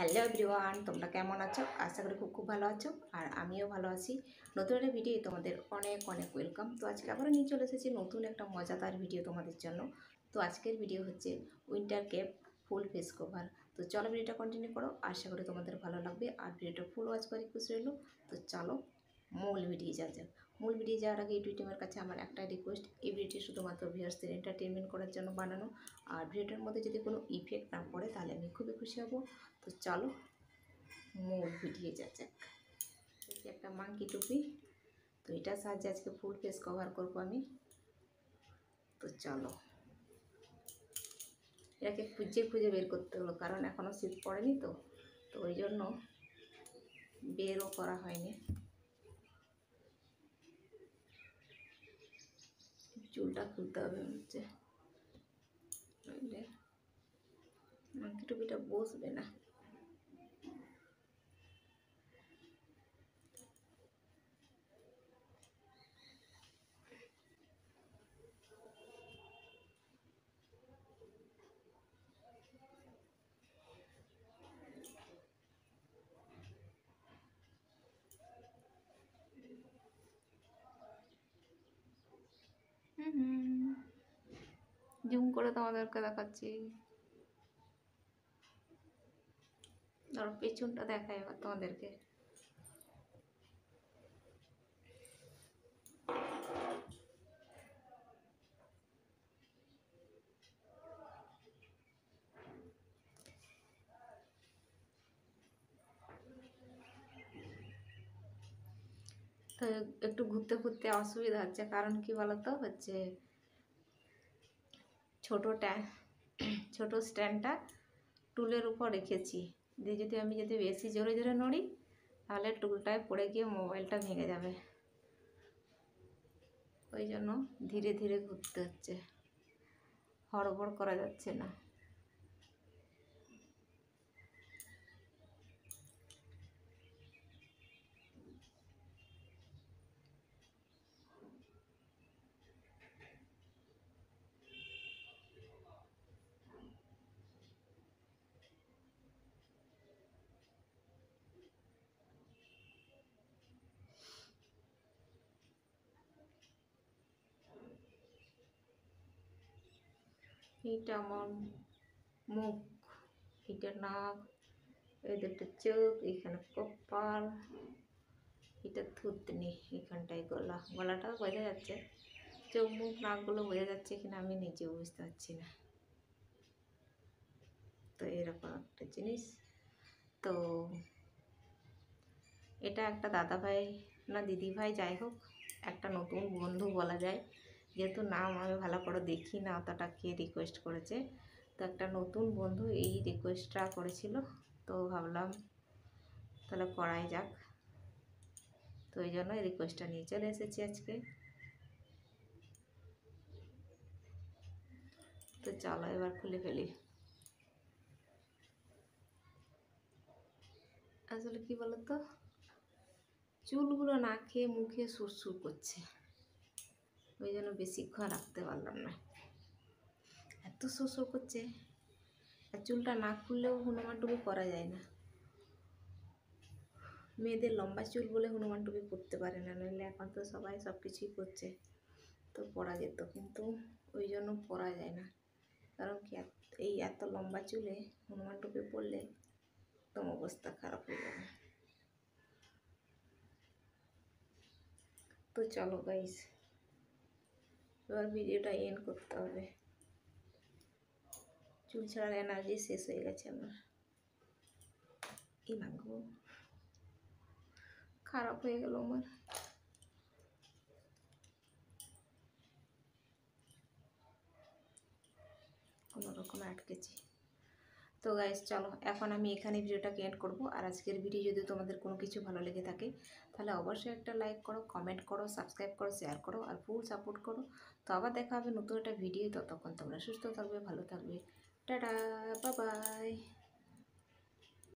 Hello everyone, তোমরা কেমন আছো? আশা করি খুব ভালো আছো আর আমিও ভালো আছি। নতুন একটা ভিডিও তোমাদের অনেক অনেক ওয়েলকাম। তো আজকে আবার নিয়ে চলে এসেছি নতুন একটা মজাদার ভিডিও তোমাদের জন্য। তো আজকের ভিডিও হচ্ছে winter cap full face cover. তো চলো ভিডিওটা কন্টিনিউ করো, আশা করি তোমাদের ভালো লাগবে আর ভিডিওটা ফুল ওয়াচ করে খুশি রইলো। তো চলো মূল ভিডিও যাওয়া যাক। মূল ভিডিও যাওয়ার আগে ইউটিউব টিমের কাছে আমার একটা রিকোয়েস্ট, এই ভিডিওটি শুধুমাত্র ভিউয়ার্সদের এন্টারটেনমেন্ট করার জন্য বানানো। আর ভিডিওটার মধ্যে যদি কোনো ইফেক্ট না পড়ে তাহলে আমি খুবই খুশি হব। তো চলো মূল ভিডিও যা যাক। একটা মাঙ্কি টুপি, তো এটার সাহায্যে আজকে ফুল ফেস কভার করবো আমি। তো চলো এটাকে খুঁজে খুঁজে বের করতে হলো, কারণ এখনও শীত পড়েনি তো তো ওই জন্য বেরও করা হয়নি। চুলটা খুলতে হবে হচ্ছে, মাঙ্কি টুপিটা বসবে না। জুম করে তোমাদেরকে দেখাচ্ছি, ধরো পেছনটা দেখাই এবার তোমাদেরকে। তো একটু ঘুরতে ঘুরতে অসুবিধা হচ্ছে, কারণ কি বলতো হচ্ছে ছোট স্ট্যান্ডটা টুলের উপর রেখেছি, দিয়ে যদি বেশি জোরে জোরে নড়ি তাহলে টুলটায় পড়ে গিয়ে মোবাইলটা ভেঙে যাবে। ওই জন্য ধীরে ধীরে ঘুরতে হচ্ছে, হড়বড় করা যাচ্ছে না। এইটা আমার মুখ, এটা নাক, এই দুটো চোখ, এখানে কপাল, এটা থুতনি, এখানটায় গলাটাও বোঝা যাচ্ছে, চোখ মুখ নাকগুলো বোঝা যাচ্ছে কিনা আমি নিজেও বুঝতে পারছি না। তো এরকম একটা জিনিস। তো এটা একটা দাদা ভাই না দিদি ভাই যাই হোক, একটা নতুন বন্ধু বলা যায়, যেহেতু নাম আমি ভালো করে দেখি না অতটা, কে রিকোয়েস্ট করেছে। তো একটা নতুন বন্ধু এই রিকোয়েস্টটা করেছিল, তো ভাবলাম তাহলে করাই যাক। তো এই জন্য এই রিকোয়েস্টটা নিয়ে চলে এসেছি আজকে। তো চলো এবার খুলে ফেলি। আসলে কি বলতো, চুলগুলো না খেয়ে মুখে সুরসুর করছে, ওই জন্য বেশিক্ষণ রাখতে পারলাম না, এত সুরসুর করছে। আর চুলটা না খুললেও হনুমান টুপি পরা যায় না, মেয়েদের লম্বা চুল বলে হনুমান টুপি পরতে পারে না, নইলে এখন তো সবাই সব কিছুই করছে, তো পরা যেত, কিন্তু ওই জন্য পরা যায় না। কারণ কি এই এত লম্বা চুলে হনুমান টুপি পরলে তোমার অবস্থা খারাপ হয়ে যাবে। তো চলো গাইস, এবার ভিডিওটা এন্ড করতে হবে, চুল ছাড়ার এনার্জি শেষ হয়ে গেছে আমার। এই মাগো, খারাপ হয়ে গেল আমার। কোনো রকম আটকেছি। তো গাইস চলো এখন আমি এখানে ভিডিওটাকে এন্ড করব। আর আজকের ভিডিও যদি তোমাদের কোনো কিছু ভালো লেগে থাকে তাহলে অবশ্যই একটা লাইক করো, কমেন্ট করো, সাবস্ক্রাইব করো, শেয়ার করো আর ফুল সাপোর্ট করো। তো আবার দেখা হবে নতুন একটা ভিডিও, ততক্ষণ তোমরা সুস্থ থাকবে, ভালো থাকবে, টাটা, বাই বাই।